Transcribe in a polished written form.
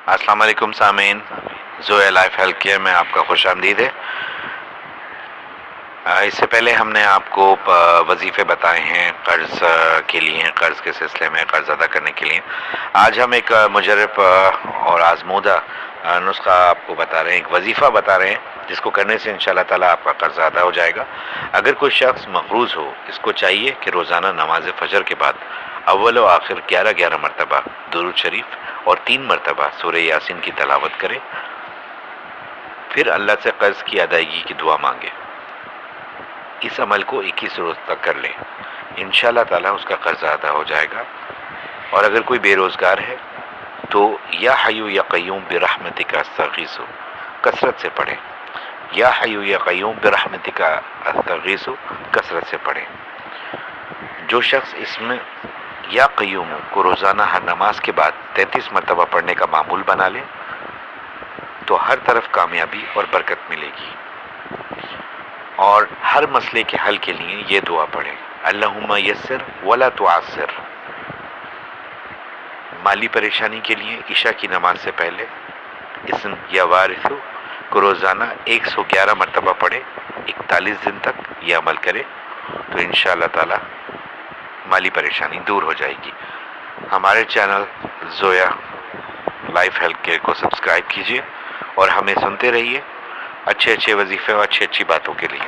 अस्सलाम वालेकुम सामीन, ज़ोया लाइफ हेल्थ केयर में आपका खुश आमदीद है। इससे पहले हमने आपको वजीफ़े बताए हैं कर्ज़ के लिए, कर्ज़ के सिलसिले में कर्ज़ अदा करने के लिए। आज हम एक मुजरब और आजमूदा नुस्खा आपको बता रहे हैं, एक वजीफ़ा बता रहे हैं जिसको करने से इंशाअल्लाह ताला आपका कर्ज़ अदा हो जाएगा। अगर कोई शख्स मक़रूज़ हो, इसको चाहिए कि रोज़ाना नमाज फ़जर के बाद अव्वल व आखिर 11-11 मरतबा दुरूद शरीफ और 3 मरतबा सूरह यासीन की तलावत करे, फिर अल्लाह से कर्ज़ की अदायगी की दुआ मांगे। इस अमल को 21 रोज़ तक कर लें, इंशाअल्लाह ताला उसका कर्ज़ अदा हो जाएगा। और अगर कोई बेरोज़गार है तो या हय्यू या क़य्यूम बिरहमतिका अस्तगीसु कसरत से पढ़ें, या हय्यू या क़य्यूम बिरहमतिका अस्तगीसु कसरत से पढ़ें। जो शख्स इसमें या क़य्यूम को रोज़ाना हर नमाज के बाद 33 मरतबा पढ़ने का मामूल बना ले तो हर तरफ कामयाबी और बरकत मिलेगी। और हर मसले के हल के लिए ये दुआ पढ़ें, अल्लाहुम्मा यस्सिर वला तुअस्सिर। माली परेशानी के लिए इशा की नमाज से पहले इस्म या वारिसु को रोज़ाना 111 मरतबा पढ़े, 41 दिन तक ये अमल करे तो इंशाअल्लाह ताला माली परेशानी दूर हो जाएगी। हमारे channel Zoya life health care को सब्सक्राइब कीजिए और हमें सुनते रहिए अच्छे अच्छे वजीफ़े और अच्छी अच्छी बातों के लिए।